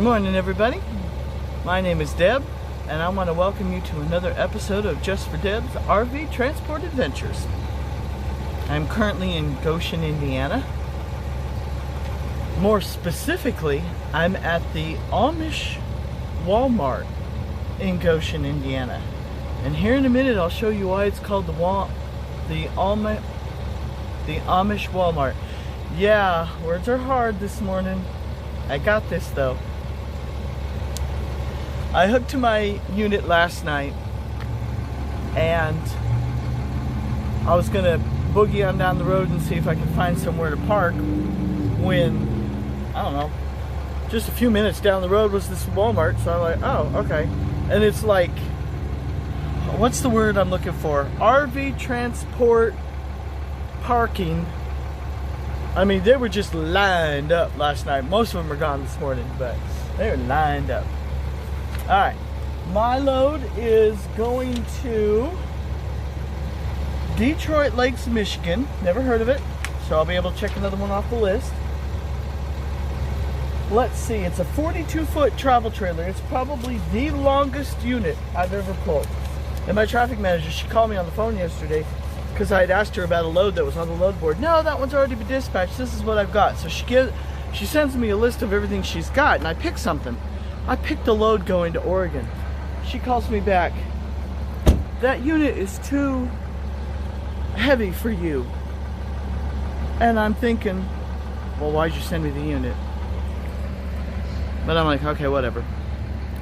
Good morning, everybody. My name is Deb, and I want to welcome you to another episode of Just for Deb's RV Transport Adventures. I'm currently in Goshen, Indiana. More specifically, I'm at the Amish Walmart in Goshen, Indiana. And here in a minute, I'll show you why it's called the Amish Walmart. Yeah, words are hard this morning. I got this though. I hooked to my unit last night and I was gonna boogie on down the road and see if I could find somewhere to park when, I don't know, just a few minutes down the road was this Walmart. So I'm like, oh, okay. And it's like, what's the word I'm looking for? RV transport parking. I mean, they were just lined up last night. Most of them are gone this morning, but they were lined up. Alright, my load is going to Detroit Lakes, Michigan. Never heard of it, so I'll be able to check another one off the list. Let's see, it's a 42-foot travel trailer. It's probably the longest unit I've ever pulled. And my traffic manager, she called me on the phone yesterday because I had asked her about a load that was on the load board. No, that one's already been dispatched. This is what I've got. So she sends me a list of everything she's got, and I pick something. I picked a load going to Oregon. She calls me back. That unit is too heavy for you. And I'm thinking, well, why'd you send me the unit? But I'm like, okay, whatever.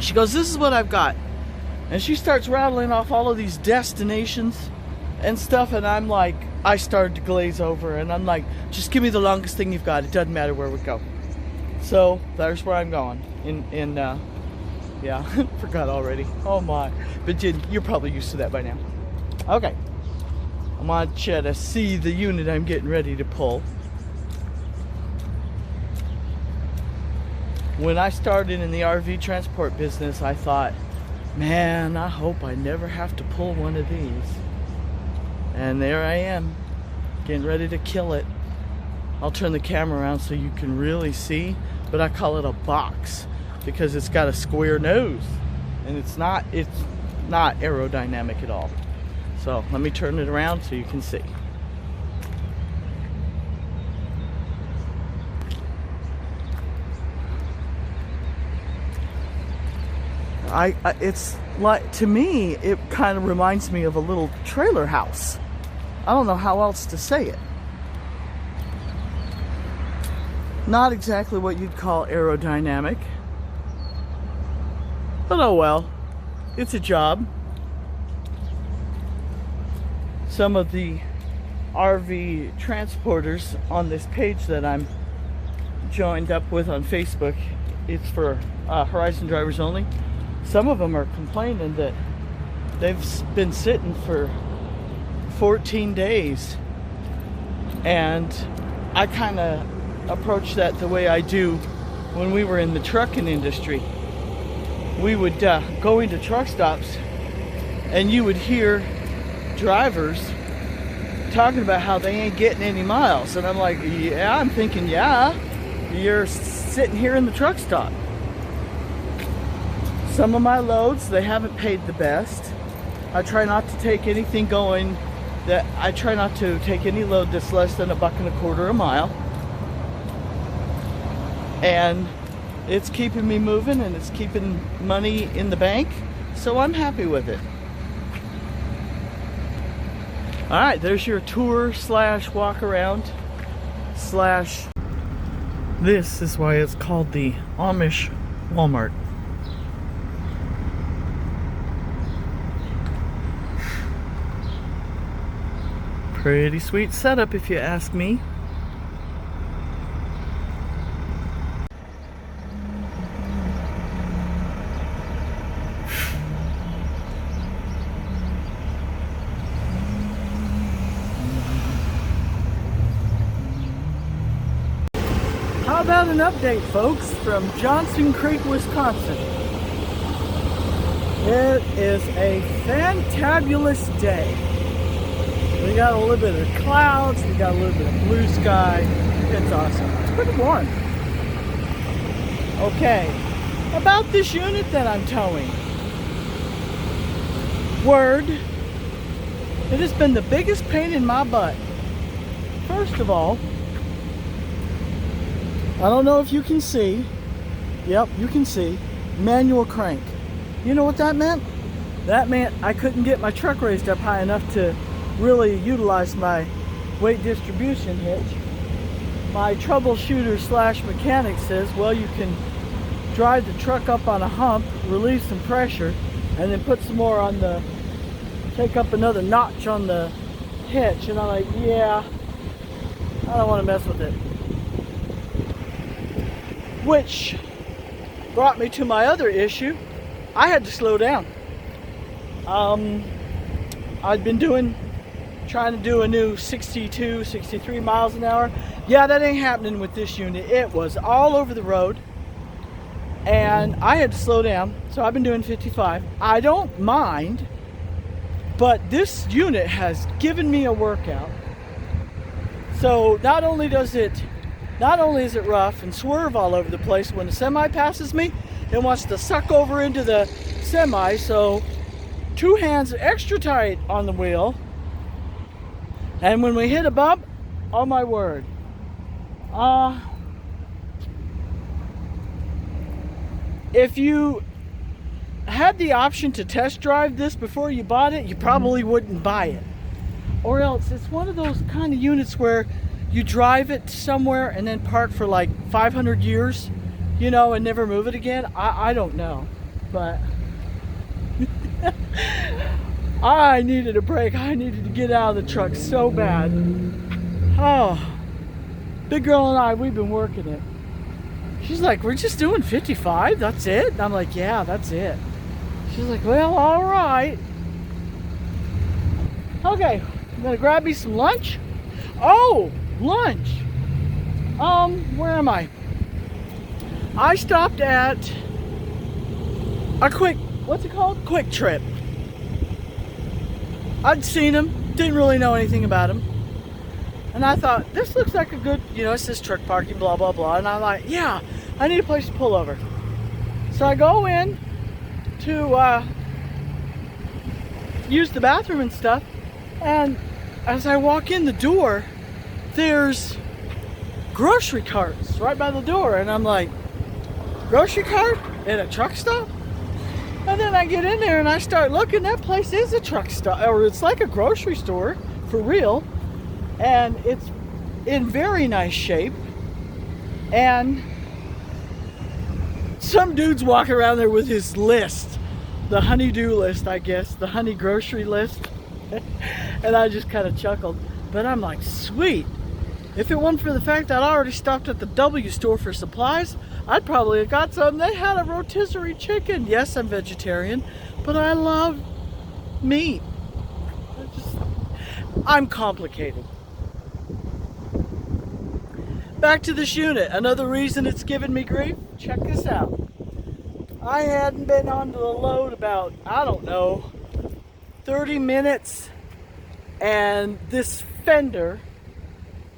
She goes, this is what I've got. And she starts rattling off all of these destinations and stuff, and I'm like, I started to glaze over, and I'm like, just give me the longest thing you've got. It doesn't matter where we go. So there's where I'm going. Yeah, forgot already. Oh my. But you're probably used to that by now. Okay. I want you to see the unit I'm getting ready to pull. When I started in the RV transport business, I thought, man, I hope I never have to pull one of these. And there I am, getting ready to kill it. I'll turn the camera around so you can really see, but I call it a box because it's got a square nose and it's not aerodynamic at all. So let me turn it around so you can see. It's like, to me, it kind of reminds me of a little trailer house. I don't know how else to say it. Not exactly what you'd call aerodynamic. But oh well, it's a job. Some of the RV transporters on this page that I'm joined up with on Facebook, it's for Horizon drivers only. Some of them are complaining that they've been sitting for 14 days. And I kind of approach that the way I do when we were in the trucking industry. We would go into truck stops and you would hear drivers talking about how they ain't getting any miles. And I'm like, yeah, I'm thinking, yeah, you're sitting here in the truck stop. Some of my loads, they haven't paid the best. I try not to take anything going I try not to take any load that's less than $1.25 a mile. And it's keeping me moving and it's keeping money in the bank. So I'm happy with it. All right, there's your tour slash walk around slash. This is why it's called the Amish Walmart. Pretty sweet setup if you ask me. How about an update, folks, from Johnson Creek, Wisconsin? It is a fantabulous day. We got a little bit of clouds, we got a little bit of blue sky. It's awesome. It's pretty warm. Okay, about this unit that I'm towing. Word, it has been the biggest pain in my butt. First of all, I don't know if you can see. Yep, you can see. Manual crank. You know what that meant? That meant I couldn't get my truck raised up high enough to really utilize my weight distribution hitch. My troubleshooter slash mechanic says, well, you can drive the truck up on a hump, relieve some pressure, and then put some more on the, take up another notch on the hitch. And I'm like, yeah, I don't want to mess with it. Which brought me to my other issue. I had to slow down. I'd been trying to do a new 62, 63 miles an hour. Yeah, that ain't happening with this unit. It was all over the road, and I had to slow down, so I've been doing 55. I don't mind, but this unit has given me a workout. So not only is it rough and swerve all over the place, when the semi passes me, it wants to suck over into the semi, so 2 hands extra tight on the wheel. And when we hit a bump, oh my word. If you had the option to test drive this before you bought it, you probably wouldn't buy it. Or else it's one of those kind of units where you drive it somewhere and then park for like 500 years, you know, and never move it again. I don't know, but I needed a break. I needed to get out of the truck so bad. Oh, big girl and I, we've been working it. She's like, we're just doing 55, that's it? And I'm like, yeah, that's it. She's like, well, all right. Okay, I'm gonna grab me some lunch. Oh, lunch. Where am I? I stopped at a what's it called? Quick Trip. I'd seen him, didn't really know anything about him. And I thought, this looks like a good, you know, it says truck parking, blah, blah, blah. And I'm like, yeah, I need a place to pull over. So I go in to use the bathroom and stuff. And as I walk in the door, there's grocery carts right by the door. And I'm like, grocery cart at a truck stop? And then I get in there and I start looking. That place is a truck stop, or it's like a grocery store for real. And it's in very nice shape. And some dude's walking around there with his list, the honey-do list, I guess, the honey grocery list. And I just kind of chuckled. But I'm like, sweet. If it wasn't for the fact that I already stopped at the W store for supplies, I'd probably have got some. They had a rotisserie chicken. Yes, I'm vegetarian, but I love meat. I'm complicated. Back to this unit. Another reason it's giving me grief. Check this out. I hadn't been onto the load about, I don't know, 30 minutes, and this fender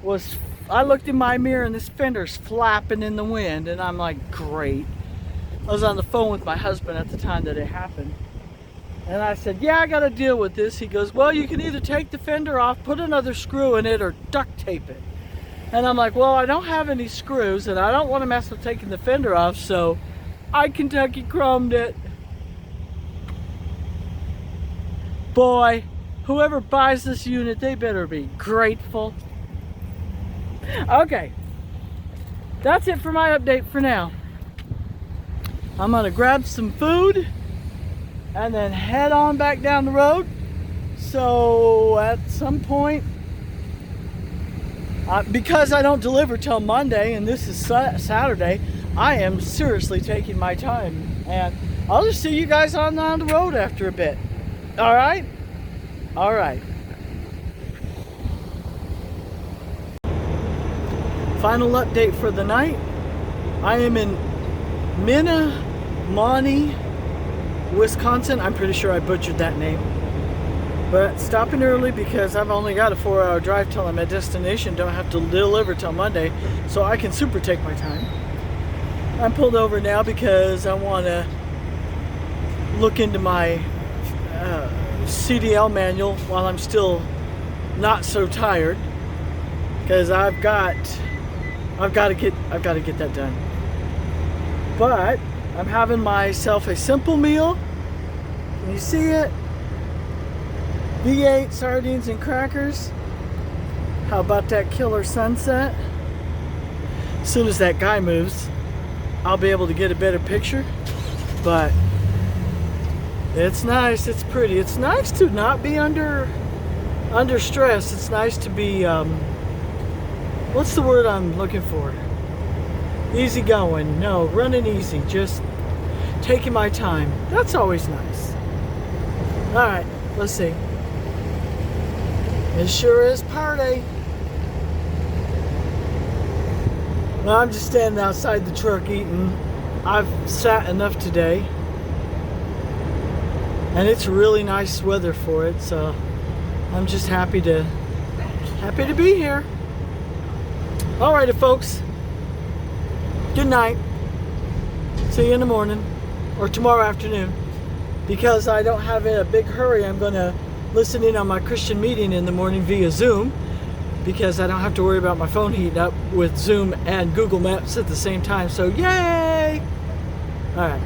was, I looked in my mirror and this fender's flapping in the wind, and I'm like, great. I was on the phone with my husband at the time that it happened, and I said, yeah, I gotta deal with this. He goes, well, you can either take the fender off, put another screw in it, or duct tape it. And I'm like, well, I don't have any screws, and I don't want to mess with taking the fender off, so I Kentucky chromed it. Boy, whoever buys this unit, they better be grateful. Okay, that's it for my update for now. I'm gonna grab some food and then head on back down the road. So at some point, because I don't deliver till Monday and this is Saturday, I am seriously taking my time, and I'll just see you guys on the road after a bit. All right? All right. Final update for the night. I am in Menominee, Wisconsin. I'm pretty sure I butchered that name. But stopping early because I've only got a 4-hour drive till I'm at destination. Don't have to deliver till Monday, so I can super take my time. I'm pulled over now because I want to look into my CDL manual while I'm still not so tired, because I've got to get that done. But I'm having myself a simple meal. Can you see it? V8 sardines and crackers. How about that killer sunset? As soon as that guy moves, I'll be able to get a better picture. But it's nice, it's pretty. It's nice to not be under stress. It's nice to be what's the word I'm looking for? Easy going. No, running easy. Just taking my time. That's always nice. Alright, let's see. It sure is party. Well, I'm just standing outside the truck eating. I've sat enough today. And it's really nice weather for it, so I'm just happy to be here. Alrighty, folks. Good night. See you in the morning or tomorrow afternoon. Because I don't have a big hurry, I'm going to listen in on my Christian meeting in the morning via Zoom, because I don't have to worry about my phone heating up with Zoom and Google Maps at the same time. So yay! Alright.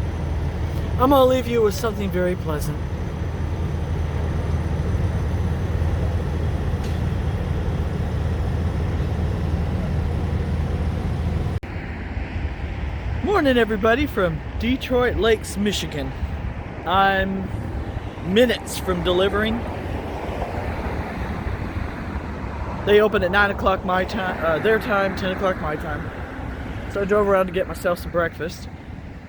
I'm going to leave you with something very pleasant. Morning, everybody, from Detroit Lakes, Michigan. I'm minutes from delivering. They open at 9 o'clock my time, their time, 10 o'clock my time. So I drove around to get myself some breakfast.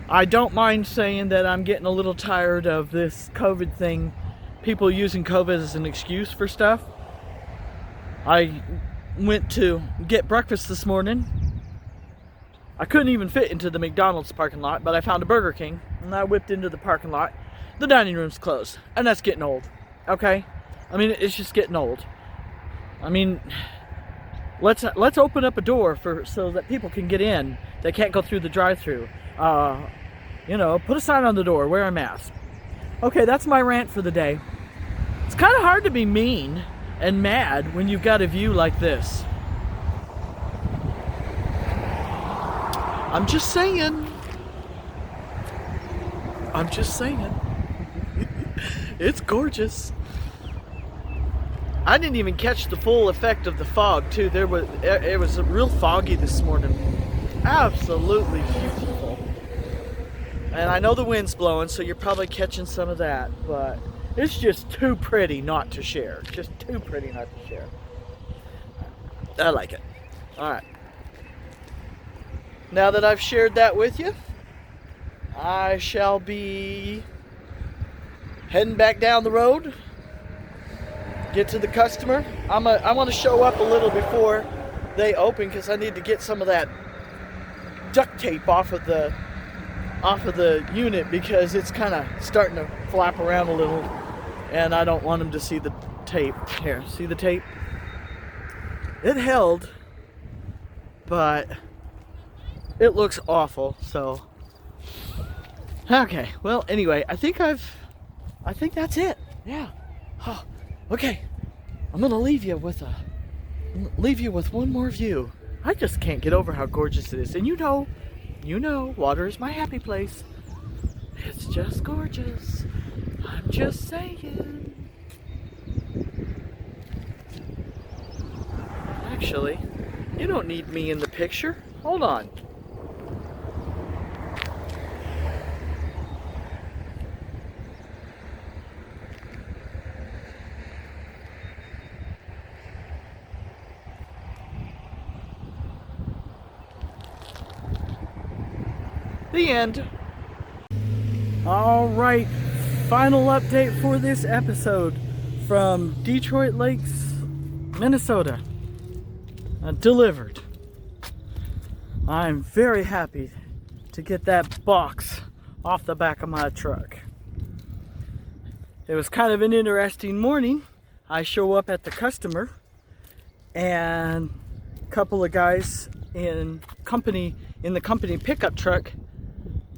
I don't mind saying that I'm getting a little tired of this COVID thing, people using COVID as an excuse for stuff. I went to get breakfast this morning. I couldn't even fit into the McDonald's parking lot, but I found a Burger King, and I whipped into the parking lot. The dining room's closed, and that's getting old, okay? I mean, it's just getting old. I mean, let's open up a door so that people can get in. They can't go through the drive-thru. You know, put a sign on the door, wear a mask. Okay, that's my rant for the day. It's kind of hard to be mean and mad when you've got a view like this. I'm just saying. It's gorgeous. I didn't even catch the full effect of the fog, too. It was real foggy this morning. Absolutely beautiful. And I know the wind's blowing, so you're probably catching some of that, but it's just too pretty not to share. Just too pretty not to share. I like it. Alright. Now that I've shared that with you, I shall be heading back down the road, get to the customer. I want to show up a little before they open, because I need to get some of that duct tape off of the unit, because it's kind of starting to flap around a little, and I don't want them to see the tape. Here, see the tape? It held, but it looks awful, so okay. Well, anyway, I think that's it. Yeah. Oh, okay. I'm gonna leave you with one more view. I just can't get over how gorgeous it is. And you know, water is my happy place. It's just gorgeous. I'm just saying. Actually, you don't need me in the picture. Hold on. The end. All right, final update for this episode from Detroit Lakes, Minnesota. Delivered. I'm very happy to get that box off the back of my truck. It was kind of an interesting morning. I show up at the customer, and a couple of guys in company in the company pickup truck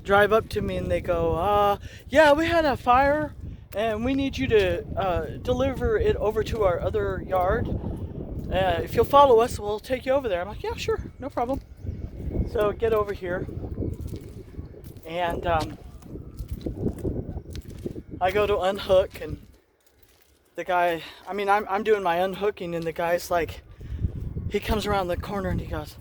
drive up to me and they go, yeah, we had a fire and we need you to deliver it over to our other yard. If you'll follow us, we'll take you over there. I'm like, yeah, sure, no problem. So get over here, and I go to unhook, and the guy, I'm doing my unhooking, and the guy's like, he comes around the corner and he goes,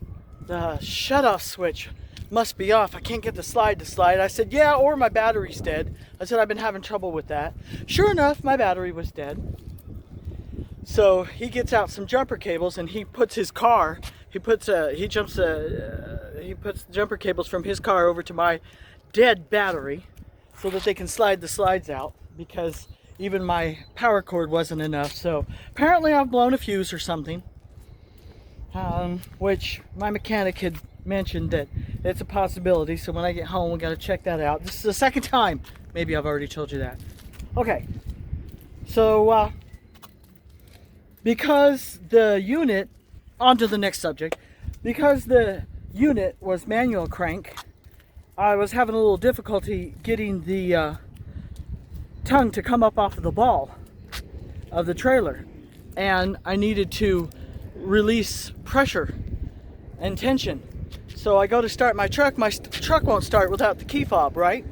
the shut-off switch must be off. I can't get the slide to slide. I said, yeah, or my battery's dead. I said, I've been having trouble with that. Sure enough, my battery was dead. So he gets out some jumper cables and he puts his car, he puts jumper cables from his car over to my dead battery so that they can slide the slides out, because even my power cord wasn't enough. So apparently I've blown a fuse or something, which my mechanic had mentioned that it's a possibility. So when I get home, we got to check that out. This is the second time. Maybe I've already told you that. Okay. So, because the unit, on to the next subject, because the unit was manual crank, I was having a little difficulty getting the tongue to come up off of the ball of the trailer, and I needed to release pressure and tension. So I go to start my truck won't start without the key fob, right?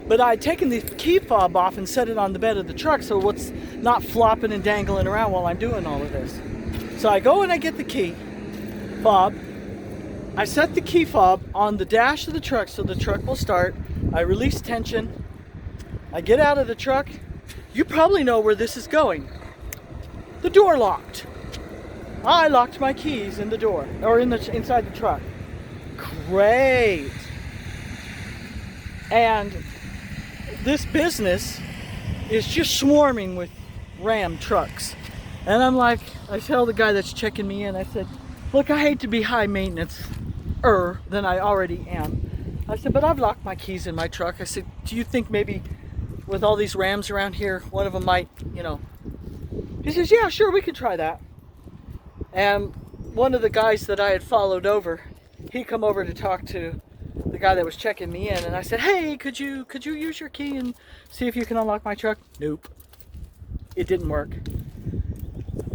But I'd taken the key fob off and set it on the bed of the truck so it's not flopping and dangling around while I'm doing all of this. So I go and I get the key fob. I set the key fob on the dash of the truck so the truck will start. I release tension. I get out of the truck. You probably know where this is going. The door locked. I locked my keys in the door, or inside the truck. Great. And this business is just swarming with Ram trucks. And I'm like, I tell the guy that's checking me in, I said, look, I hate to be high maintenance than I already am. I said, but I've locked my keys in my truck. I said, do you think maybe with all these Rams around here, one of them might, He says, yeah, sure, we could try that. And one of the guys that I had followed over, he come over to talk to the guy that was checking me in, and I said, hey, could you use your key and see if you can unlock my truck? Nope. It didn't work.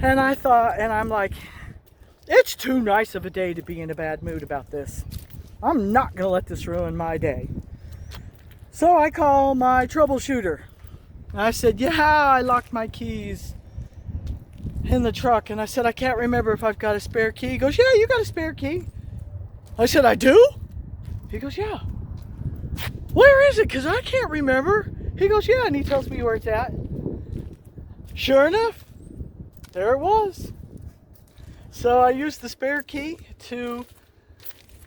And I thought, and I'm like, it's too nice of a day to be in a bad mood about this. I'm not going to let this ruin my day. So I call my troubleshooter. And I said, yeah, I locked my keys in the truck. And I said, I can't remember if I've got a spare key. He goes, yeah, you got a spare key. I said, I do? He goes, yeah. Where is it? Because I can't remember. He goes, yeah, and he tells me where it's at. Sure enough, there it was. So I used the spare key to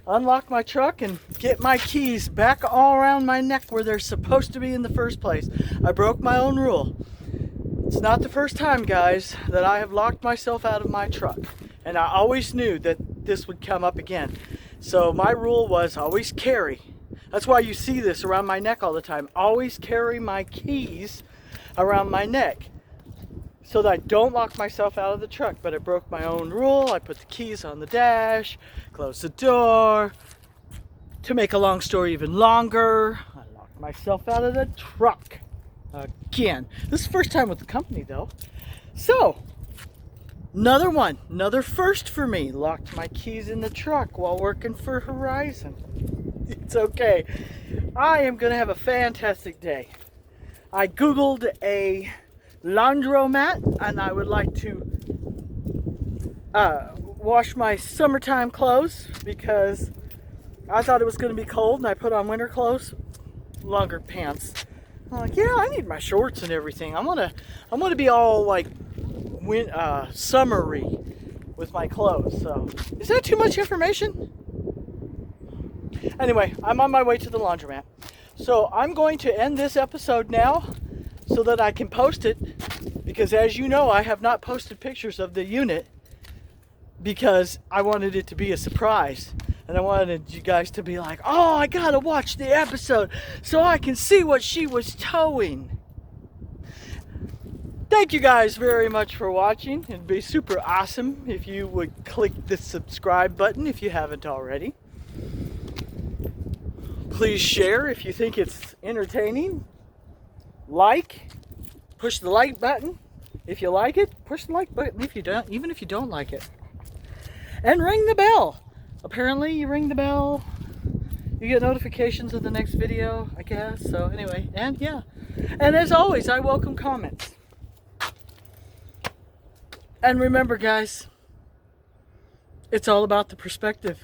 unlock my truck and get my keys back all around my neck where they're supposed to be in the first place. I broke my own rule. It's not the first time, guys, that I have locked myself out of my truck. And I always knew that this would come up again. So my rule was always carry. That's why you see this around my neck all the time. Always carry my keys around my neck so that I don't lock myself out of the truck. But I broke my own rule. I put the keys on the dash, closed the door. To make a long story even longer, I locked myself out of the truck again. This is the first time with the company, though. So, another first for me. Locked my keys in the truck while working for Horizon. It's okay. I am going to have a fantastic day. I Googled a laundromat, and I would like to wash my summertime clothes because I thought it was going to be cold, and I put on winter clothes, longer pants. I'm like, yeah, I need my shorts and everything. I'm gonna be all like summery with my clothes. So, is that too much information? Anyway, I'm on my way to the laundromat. So I'm going to end this episode now so that I can post it, because as you know, I have not posted pictures of the unit because I wanted it to be a surprise. And I wanted you guys to be like, oh, I gotta watch the episode so I can see what she was towing. Thank you guys very much for watching. It'd be super awesome if you would click the subscribe button if you haven't already. Please share if you think it's entertaining. Like, push the like button. If you like it, push the like button if you don't, even if you don't like it. And ring the bell. Apparently you ring the bell, you get notifications of the next video, I guess. So anyway, and yeah. And as always, I welcome comments. And remember guys, it's all about the perspective.